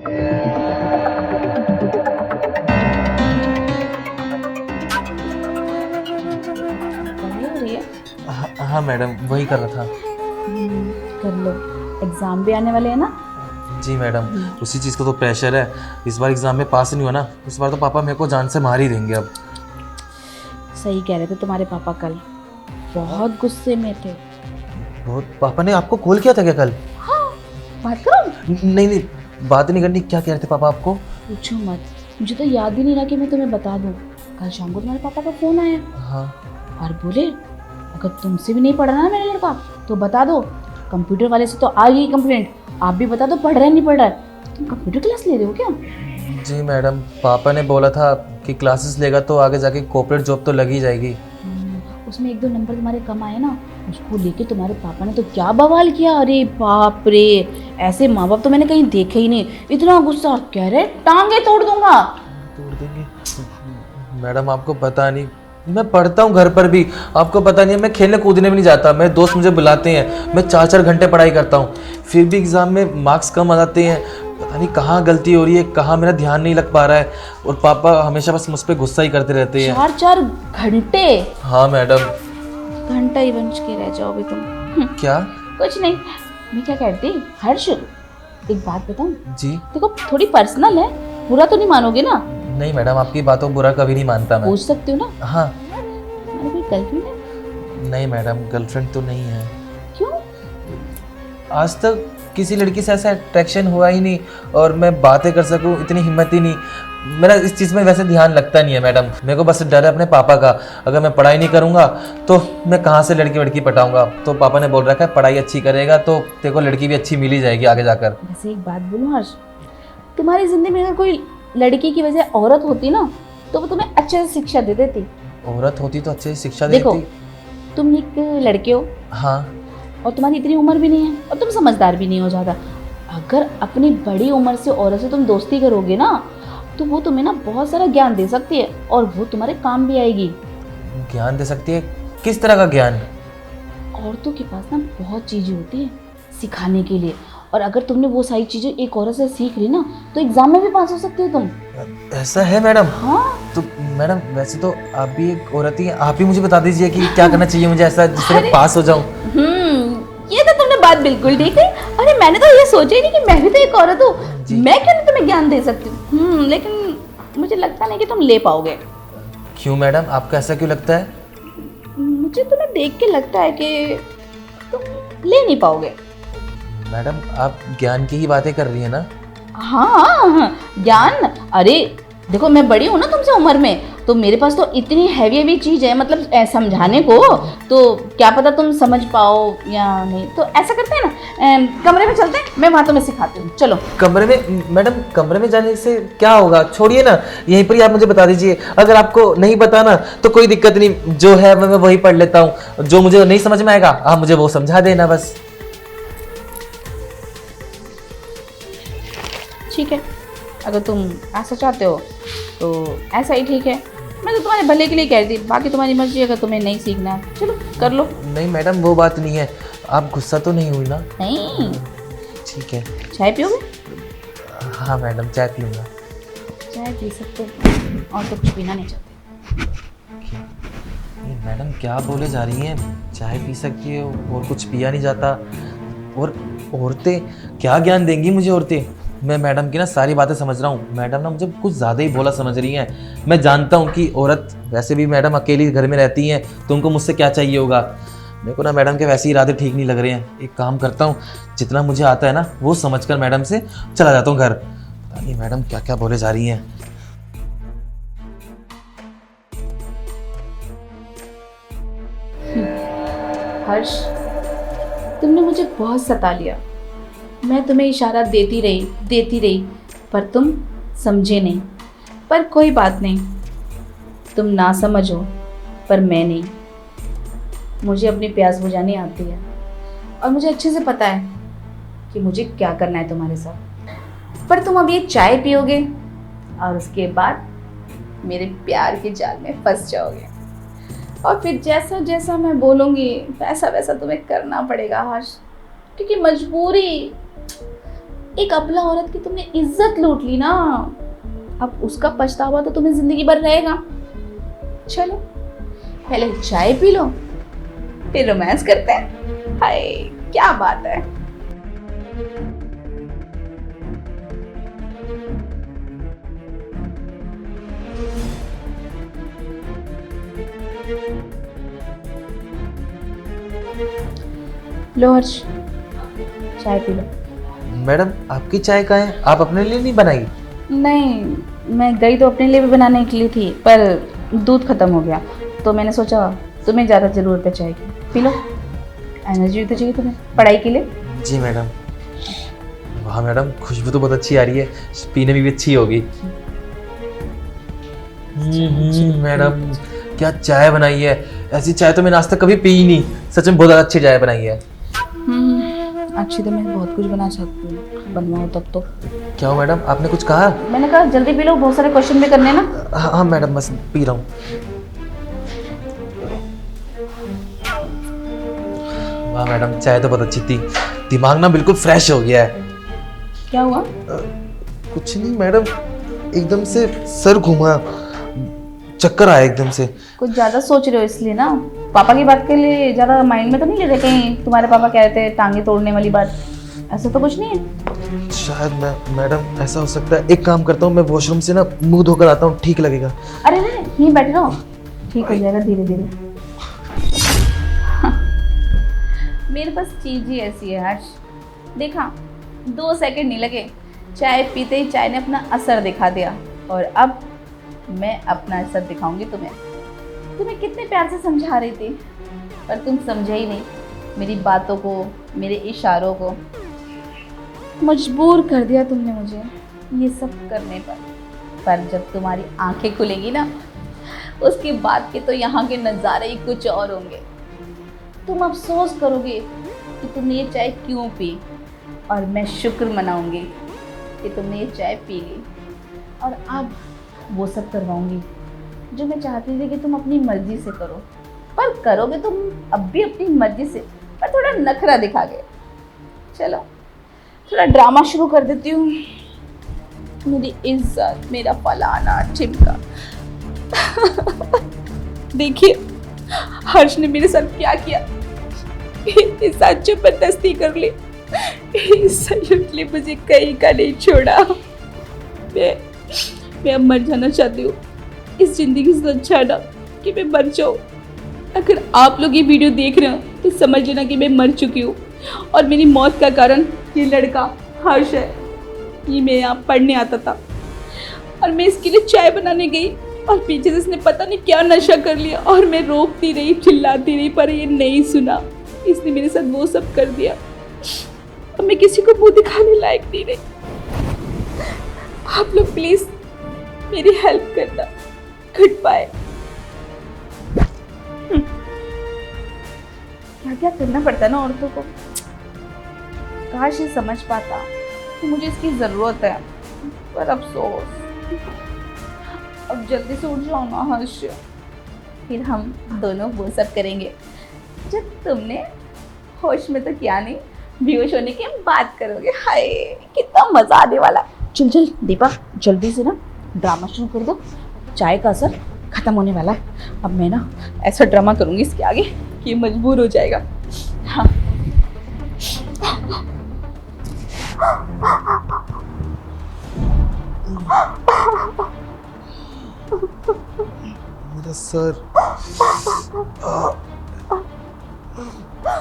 पढ़ाई हो रही है? हाँ मैडम, वही कर रहा था। कर लो, एग्जाम भी आने वाले हैं ना। जी मैडम, उसी चीज़ का तो प्रेशर है। इस बार एग्ज़ाम में पास नहीं हुआ ना, इस बार तो पापा मेरे को जान से मार ही देंगे अब। सही कह रहे थे तुम्हारे पापा, कल बहुत गुस्से में थे। बहुत। पापा ने आपको कॉल किया था क्या कल? हाँ, बात करो। नहीं नहीं, बात नहीं करनी। क्या कह रहे थे पापा आपको? पूछो मत, मुझे तो याद ही नहीं रहा कि मैं तुम्हें बता दूं। कल शाम को तुम्हारे पापा का फोन आया हाँ। और बोले अगर तुमसे भी नहीं पढ़ रहा ना मेरा लड़का तो बता दो। कंप्यूटर वाले से तो आ गई कंप्लेंट, आप भी बता दो पढ़ रहा है नहीं पढ़ रहा है। तुम कंप्यूटर क्लास ले रहे हो क्या? जी मैडम, पापा ने बोला था कि क्लासेस लेगा तो आगे जाके कॉर्पोरेट जॉब तो लग ही जाएगी। उसमें 1-2 नंबर तुम्हारे कम आए ना, उसको लेके तुम्हारे पापा ने तो क्या बवाल किया। अरे बाप रे, ऐसे माँ बाप तो मैंने कहीं देखे ही नहीं। इतना गुस्सा, कह रहे टांगे तोड़ दूंगा। तोड़ देंगे? मैडम आपको पता नहीं, मैं पढ़ता हूँ घर पर भी। आपको पता नहीं है, मैं खेलने कूदने भी नहीं जाता। मेरे दोस्त मुझे बुलाते हैं, मैं 4-4 घंटे पढ़ाई करता हूँ, फिर भी एग्ज़ाम में मार्क्स कम आ जाते हैं। पता नहीं कहाँ गलती हो रही है, कहाँ मेरा ध्यान नहीं लग पा रहा है। और पापा हमेशा बस मुझ पर गुस्सा ही करते रहते हैं। 4-4 घंटे? हाँ मैडम। घंटा ही बन के रह जाओगे तुम। क्या? कुछ नहीं, मैं क्या कहती हर्ष, एक बात बताऊं? जी। देखो थोड़ी पर्सनल है, बुरा तो नहीं मानोगे ना? नहीं मैडम, आपकी बातों बुरा कभी नहीं मानता मैं। पूछ सकती हूँ ना? हाँ। तुम्हारी कोई गर्लफ्रेंड है? नहीं मैडम, गर्लफ्रेंड तो नहीं है। क्यों? आज तक किसी लड़की से ऐसा अट्रैक्शन हुआ ही नहीं, और मैं बातें कर सकूं इतनी हिम्मत ही नहीं। मेरा इस चीज़ में वैसे ध्यान लगता नहीं है मैडम। मेरे को बस डर है अपने पापा का। अगर मैं पढ़ाई नहीं करूंगा तो मैं कहाँ से लड़की वड़की पटाऊंगा। तो पापा ने बोल रखा है पढ़ाई अच्छी करेगा तो तेरे को लड़की भी अच्छी मिल ही जाएगी आगे जाकर। वैसे एक बात बोलूं हर्ष, तुम्हारी जिंदगी में अगर कोई लड़की की वजह औरत होती ना तो वो तुम्हें अच्छे से शिक्षा दे देती। औरत होती तो अच्छे से शिक्षा देखो, देती। तुम एक लड़के हो हाँ। और तुम्हारी इतनी उम्र भी नहीं है और तुम समझदार भी नहीं हो ज़्यादा। अगर अपनी बड़ी उम्र से औरत से तुम दोस्ती करोगे ना तो वो तुम्हें ना बहुत सारा ज्ञान दे सकती है और वो तुम्हारे काम भी आएगी। ज्ञान दे सकती है? किस तरह का ज्ञान? औरतों के पास ना बहुत चीज़ें होती है सिखाने के लिए, और अगर तुमने वो सारी चीज़ें एक औरत से सीख ली ना तो एग्जाम में भी पास हो सकते हो तुम। ऐसा है मैडम? हाँ। तो मैडम वैसे तो आप भी एक औरत ही हैं, आप ही मुझे बता दीजिए कि क्या करना चाहिए मुझे ऐसा जिससे मैं पास हो जाऊं। ये तो तुमने बात बिल्कुल ठीक है। अरे मैंने तो ये सोचा ही नहीं कि मैं भी तो एक औरत हूँ, मैं क्यों नहीं तुम्हें ज्ञान दे सकती हूँ। लेकिन मुझे लगता नहीं कि तुम ले पाओगे। क्यों मैडम, आपको ऐसा क्यों लगता है? मुझे तुम्हें देख के लगता है कि तुम ले नहीं पाओगे। मैडम आप ज्ञान की ही बातें कर रही हैं ना? हाँ, ज्ञान। अरे देखो, मैं बड़ी हूँ ना तुमसे उम्र में, तो मेरे पास तो इतनी हैवी हैवी चीज़ है, मतलब समझाने को। तो क्या पता तुम समझ पाओ या नहीं। तो ऐसा करते हैं ना, कमरे में चलते हैं, मैं वहाँ तुम्हें सिखाती हूँ। चलो। कमरे में? मैडम कमरे में जाने से क्या होगा, छोड़िए ना, यहीं पर ही आप मुझे बता दीजिए। अगर आपको नहीं पता ना तो कोई दिक्कत नहीं, जो है मैं वही पढ़ लेता हूँ। जो मुझे नहीं समझ में आएगा आप मुझे वो समझा देना बस। ठीक है, अगर तुम ऐसा चाहते हो तो ऐसा ही ठीक है। मैं तो तुम्हारे भले के लिए कह रही थी, बाकी तुम्हारी मर्जी, अगर तुम्हें नहीं सीखना है चलो कर लो। नहीं मैडम, वो बात नहीं है। आप गुस्सा तो नहीं हुई ना? नहीं। ठीक है। चाय पियोगे? हाँ मैडम, चाय पीऊँगा। चाय पी सकते हो, और तो कुछ पीना नहीं चाहते। ये मैडम क्या बोले जा रही हैं? चाय पी सकती है और कुछ पिया नहीं जाता। और औरतें क्या ज्ञान देंगी मुझे औरतें? मैं मैडम की ना सारी बातें समझ रहा हूँ। मैडम ना मुझे कुछ ज़्यादा ही भोला समझ रही हैं। मैं जानता हूँ कि औरत वैसे भी मैडम अकेली घर में रहती हैं, तो उनको मुझसे क्या चाहिए होगा। मेरे को ना मैडम के वैसे ही इरादे ठीक नहीं लग रहे हैं। एक काम करता हूँ, जितना मुझे आता है ना वो समझकर मैडम से चला जाता हूँ घर। पता नहीं मैडम क्या क्या बोले जा रही हैं। हर्ष, तुमने मुझे बहुत सता लिया। मैं तुम्हें इशारा देती रही, पर तुम समझे नहीं। पर कोई बात नहीं, तुम ना समझो पर मैं नहीं। मुझे अपनी प्यास बुझानी आती है और मुझे अच्छे से पता है कि मुझे क्या करना है तुम्हारे साथ। पर तुम अब ये चाय पियोगे और उसके बाद मेरे प्यार के जाल में फंस जाओगे, और फिर जैसा जैसा मैं बोलूँगी वैसा वैसा तुम्हें करना पड़ेगा हर्ष, क्योंकि मजबूरी। एक अबला औरत की तुमने इज्जत लूट ली ना, अब उसका पछतावा तो तुम्हें जिंदगी भर रहेगा। चलो पहले चाय पी लो, फिर रोमांस करते हैं। हाय क्या बात है। लो हर्ष, चाय पी लो। मैडम आपकी चाय कहाँ है? आप अपने लिए नहीं बनाई? नहीं, मैं गई तो अपने लिए भी बनाने निकली थी, पर दूध खत्म हो गया, तो मैंने सोचा तुम्हें ज़्यादा ज़रूरत है चाय की, पी लो। एनर्जी भी तो चाहिए तुम्हें पढ़ाई के लिए। जी मैडम। वाह मैडम, खुशबू तो बहुत अच्छी आ रही है, पीने में भी अच्छी होगी। मैडम क्या चाय बनाई है, ऐसी चाय तो मैंने आज तक कभी पी ही नहीं। सच में बहुत अच्छी चाय बनाई है। अच्छी तो मैं बहुत कुछ बना सकती हूँ, बनवाओ तब तो। क्या हो मैडम, आपने कुछ कहा? मैंने कहा जल्दी पी लो, बहुत सारे क्वेश्चन भी करने हैं ना। हाँ मैडम, बस पी रहा हूँ। वाह मैडम, चाय तो बहुत अच्छी थी, दिमाग ना बिल्कुल फ्रेश हो गया है। क्या हुआ? कुछ नहीं मैडम, एकदम से सर घुमा, चक्कर आया एकदम से। कुछ ज़्यादा सोच रहे हो इसलिए ना, पापा की बात के लिए ज़्यादा माइंड में तो नहीं ले रहे कहीं तुम्हारे पापा कह रहे थे टांगे तोड़ने वाली बात, ऐसा तो कुछ नहीं है? शायद मैडम ऐसा हो सकता है। एक काम करता हूँ, मैं वॉशरूम से ना मुंह धोकर आता हूँ, ठीक लगेगा? अरे नहीं, यहीं बैठे रहो, ठीक हो जाएगा धीरे धीरे। मेरे पास चीज़ ही ऐसी है हर्ष, देखा 2 सेकंड नहीं लगे, चाय पीते ही चाय ने अपना असर दिखा दिया, और अब मैं अपना असर दिखाऊंगी तुम्हें। तुम्हें कितने प्यार से समझा रही थी, पर तुम समझे ही नहीं मेरी बातों को, मेरे इशारों को। मजबूर कर दिया तुमने मुझे ये सब करने पर जब तुम्हारी आंखें खुलेंगी ना, उसके बाद के तो यहाँ के नज़ारे ही कुछ और होंगे। तुम अफसोस करोगे कि तुमने ये चाय क्यों पी, और मैं शुक्र मनाऊंगी कि तुमने ये चाय पी ली। और अब वो सब करवाऊंगी जो मैं चाहती थी कि तुम अपनी मर्जी से करो, पर करोगे तुम अब भी अपनी मर्जी से, पर थोड़ा नखरा दिखा के। चलो थोड़ा ड्रामा शुरू कर देती हूँ। मेरी इज्जत, मेरा फलाना ठिमका। देखिए हर्ष ने मेरे साथ क्या किया, इतने साथ जबरदस्ती कर ली, सही मुझे कहीं का नहीं छोड़ा। मैं अब मर जाना चाहती हूँ, इस जिंदगी से अच्छा ना कि मैं मर जाऊँ। अगर आप लोग ये वीडियो देख रहे हो तो समझ लेना कि मैं मर चुकी हूँ, और मेरी मौत का कारण ये लड़का हर्ष है। ये मैं यहाँ पढ़ने आता था, और मैं इसके लिए चाय बनाने गई, और पीछे से इसने पता नहीं क्या नशा कर लिया, और मैं रोकती रही, चिल्लाती रही, पर ये नहीं सुना। इसने मेरे साथ वो सब कर दिया, और मैं किसी को मुंह दिखाने लायक नहीं रही। आप लोग प्लीज मेरी हेल्प करना, गुड बाय। क्या क्या करना पड़ता है ना औरतों को, काश ये समझ पाता कि मुझे इसकी ज़रूरत है, पर अफसोस। अब जल्दी से उठ जाओ ना हर्ष, फिर हम दोनों वो सब करेंगे जब तुमने होश में तो क्या नहीं, बेहोश होने की बात करोगे। हाय कितना मज़ा आने वाला। चल चल दीपा, जल्दी से ना ड्रामा शुरू कर दो, चाय का असर ख़त्म होने वाला है। अब मैं ना ऐसा ड्रामा करूँगी इसके आगे कि ये मजबूर हो जाएगा। हाँ मेरा सर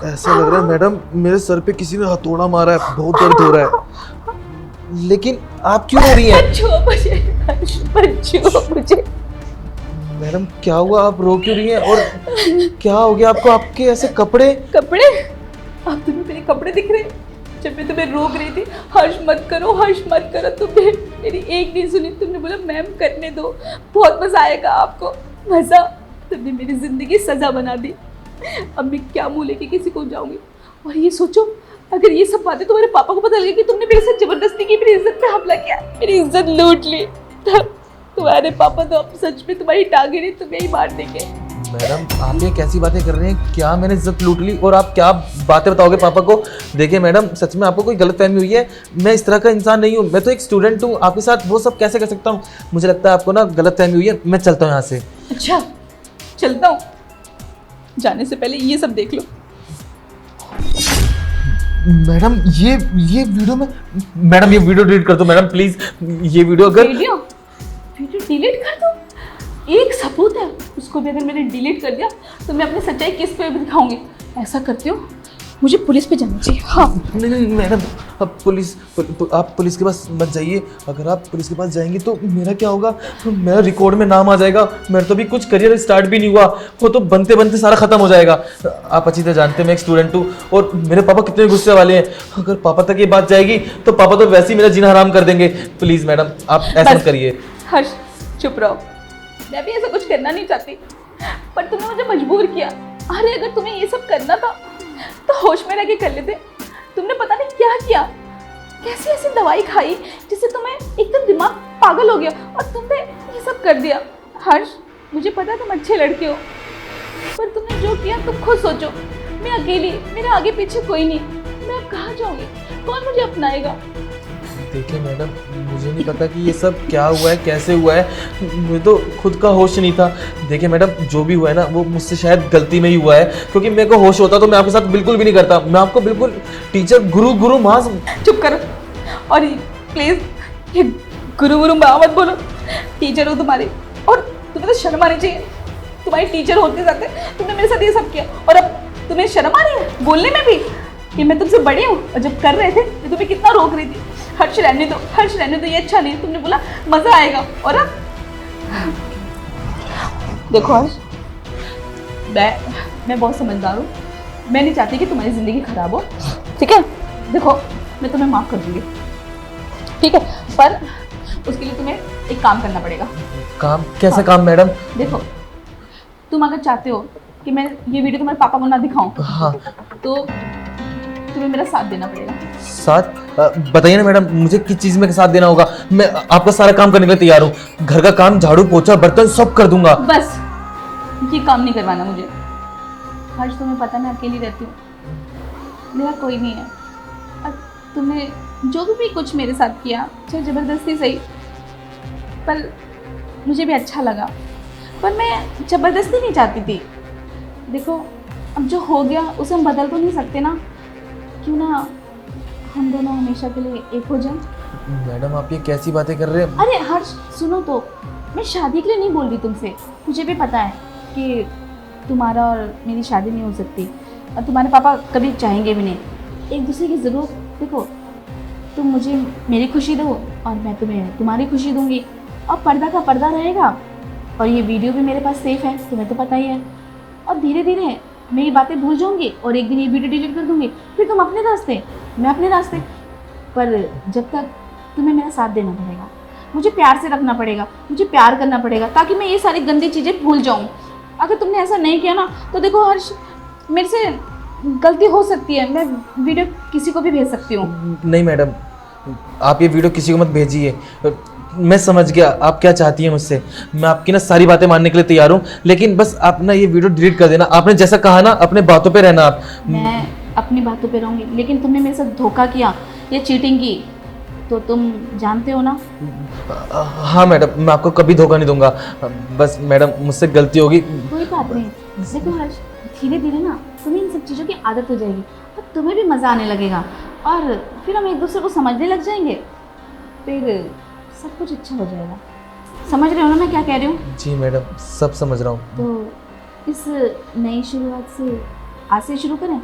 ऐसा लग रहा है मैडम, मेरे सर पे किसी ने हथौड़ा मारा है, बहुत दर्द हो रहा है। लेकिन आप क्यों रो रही हैं? मुझे मैडम क्या हुआ, आप रो क्यों रही हैं? और क्या हो गया आपको? आपके ऐसे कपड़े अब तुम्हें मेरे कपड़े दिख रहे? जब मैं तुम्हें रोक रही थी हर्ष मत करो, हर्ष मत करो, तुमने मेरी एक नहीं सुनी। तुमने बोला मैम करने दो, बहुत मजा आएगा आपको। मजा? तुमने मेरी जिंदगी सजा बना दी। अब मैं क्या मुँह लेके किसी को जाऊंगी? और ये सोचो अगर ये सब बातें तुम्हारे पापा को पता लगे कि तुमने मेरे साथ जबरदस्ती की, मेरी इज्जत पे हमला किया, मेरी इज्जत लूट ली, तब तुम्हारे पापा तो अब सच में तुम्हारी टांगे नहीं, तुम्हें ही मार देंगे। मैडम आप ये कैसी बातें कर रहे हैं? क्या मैंने इज्जत लूट ली और आप क्या बातें बताओगे पापा को? देखिए मैडम, सच में आपको कोई गलतफहमी हुई है। मैं इस तरह का इंसान नहीं हूँ, मैं तो एक स्टूडेंट हूँ। आपके साथ वो सब कैसे कर सकता हूँ? मुझे लगता है आपको ना गलतफहमी हुई है। मैं चलता हूँ यहाँ से। अच्छा, चलता हूँ। जाने से पहले ये सब देख लो। मैडम ये वीडियो में, मैडम ये वीडियो डिलीट कर दो मैडम प्लीज। ये वीडियो अगर वीडियो डिलीट कर दो? एक सबूत है, उसको भी अगर मैंने डिलीट कर दिया तो मैं अपनी सच्चाई किस पे दिखाऊंगी? ऐसा करती हूँ, मुझे पुलिस पे जाना चाहिए। हाँ नहीं मैडम, अब आप पुलिस के पास मत जाइए। अगर आप पुलिस के पास जाएंगी तो मेरा क्या होगा? मेरा रिकॉर्ड में नाम आ जाएगा। मेरा तो भी कुछ करियर स्टार्ट भी नहीं हुआ, वो तो बनते बनते सारा खत्म हो जाएगा। आप अच्छी तरह जानते हैं मैं एक स्टूडेंट हूँ और मेरे पापा कितने गुस्से वाले हैं। अगर पापा तक ये बात जाएगी तो पापा तो वैसे ही मेरा जीना हराम कर देंगे। प्लीज़ मैडम आप ऐसा मत करिए। हर्ष चुप रहो, मैं भी ऐसा कुछ करना नहीं चाहती, पर तुमने मुझे मजबूर किया। अरे अगर तुम्हें ये सब करना था तो होश में रह के कर लेते। तुमने पता नहीं क्या किया, कैसी ऐसी दवाई खाई जिससे तुम्हें एकदम दिमाग पागल हो गया और तुमने ये सब कर दिया। हर्ष मुझे पता तुम अच्छे लड़के हो, पर तुमने जो किया तुम खुद सोचो। मैं अकेली, मेरे आगे पीछे कोई नहीं, मैं अब कहाँ जाऊँगी? कौन मुझे अपनाएगा? देखिए मैडम, मुझे नहीं पता कि ये सब क्या हुआ है, कैसे हुआ है। मुझे तो खुद का होश नहीं था। देखिए मैडम, जो भी हुआ है ना वो मुझसे शायद गलती में ही हुआ है, क्योंकि मेरे को होश होता तो मैं आपके साथ बिल्कुल भी नहीं करता। मैं आपको बिल्कुल टीचर गुरु माँ। चुप करो, और प्लीज ये गुरु माँ मत बोलो। टीचर हो तुम्हारी और तुम्हें तो शर्म आनी चाहिए। तुम्हारी टीचर होते जाते तुमने मेरे साथ ये सब किया और अब तुम्हें शर्म आ रही है बोलने में भी कि मैं तुमसे बड़ी हूँ? और जब कर रहे थे तो तुम्हें कितना रोक रही थी, हर्ष रहने दो, हर्ष रहने दो, ये अच्छा नहीं। तुमने बोला मजा आएगा, और अब देखो हर्ष, मैं बहुत समझदार हूँ। मैं नहीं चाहती कि तुम्हारी ज़िंदगी खराब हो, ठीक है? देखो मैं तुम्हें माफ़ कर दूँगी, ठीक है, पर उसके लिए तुम्हें एक काम करना पड़ेगा। काम? कैसा हाँ। काम मैडम? देखो तुम अगर चाहते हो कि मैं ये वीडियो तुम्हारे पापा को ना दिखाऊं, हाँ तो तुम्हें मेरा साथ देना पड़ेगा। साथ? बताइए ना मैडम, मुझे किस चीज़ में साथ देना होगा? मैं आपका सारा काम करने के लिए तैयार हूँ। घर का काम, झाड़ू पोछा बर्तन सब कर दूंगा। बस ये काम नहीं करवाना मुझे। हर्ष तुम्हें पता मैं अकेली रहती हूँ, मेरा कोई नहीं है। और तुमने जो भी कुछ मेरे साथ किया, चाहे ज़बरदस्ती सही, पर मुझे भी अच्छा लगा, पर मैं ज़बरदस्ती नहीं चाहती थी। देखो अब जो हो गया उसे हम बदल तो नहीं सकते ना, क्यों ना हम दोनों हमेशा के लिए एक हो जाएं? मैडम आप ये कैसी बातें कर रहे हैं? अरे हर्ष सुनो तो, मैं शादी के लिए नहीं बोल रही तुमसे। मुझे भी पता है कि तुम्हारा और मेरी शादी नहीं हो सकती और तुम्हारे पापा कभी चाहेंगे भी नहीं। एक दूसरे की ज़रूरत, देखो तुम मुझे मेरी खुशी दो और मैं तुम्हें तुम्हारी खुशी दूंगी, और पर्दा का पर्दा रहेगा। और ये वीडियो भी मेरे पास सेफ है, तुम्हें तो पता ही है। और धीरे धीरे मैं ये बातें भूल जाऊंगी और एक दिन ये वीडियो डिलीट कर दूंगी, फिर तुम अपने रास्ते, मैं अपने रास्ते। पर जब तक तुम्हें मेरा साथ देना पड़ेगा, मुझे प्यार से रखना पड़ेगा, मुझे प्यार करना पड़ेगा, ताकि मैं ये सारी गंदी चीज़ें भूल जाऊँ। अगर तुमने ऐसा नहीं किया ना तो देखो हर्ष, मेरे से गलती हो सकती है, मैं वीडियो किसी को भी भेज सकती हूँ। नहीं मैडम, आप ये वीडियो किसी को मत भेजिए। मैं समझ गया आप क्या चाहती हैं मुझसे। मैं आपकी ना सारी बातें मानने के लिए तैयार हूँ, लेकिन बस आप ना ये वीडियो डिलीट कर देना। आपने जैसा कहा ना, अपने बातों पे रहना आप। मैं अपनी बातों पे रहूँगी, लेकिन तुमने मेरे साथ धोखा किया, ये चीटिंग की, तो तुम जानते हो ना। हाँ मैडम, मैं आपको कभी धोखा नहीं दूंगा। बस मैडम मुझसे गलती होगी। कोई बात नहीं, देखो हर्ष, धीरे धीरे ना तुम्हें इन सब चीज़ों की आदत हो जाएगी और तुम्हें भी मज़ा आने लगेगा, और फिर हम एक दूसरे को समझने लग जाएंगे, फिर सब कुछ अच्छा हो जाएगा। समझ रहे हो ना मैं क्या कह रही हूँ? जी मैडम, सब समझ रहा हूँ। तो इस नई शुरुआत से आज से शुरू करें।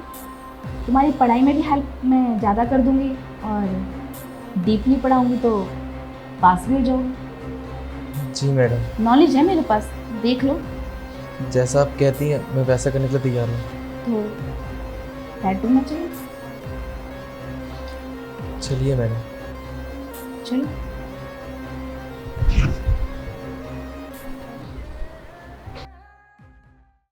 तुम्हारी पढ़ाई में भी हेल्प मैं ज़्यादा कर दूँगी और डीपली पढ़ाऊँगी तो पास भी हो जाओगे। जी मैडम, नॉलेज है मेरे पास, देख लो। जैसा आप कहती हैं मैं वैसा करने के लिए तैयार हूँ। तो बेडरूम में चलिए। चलिए मैडम। चलो।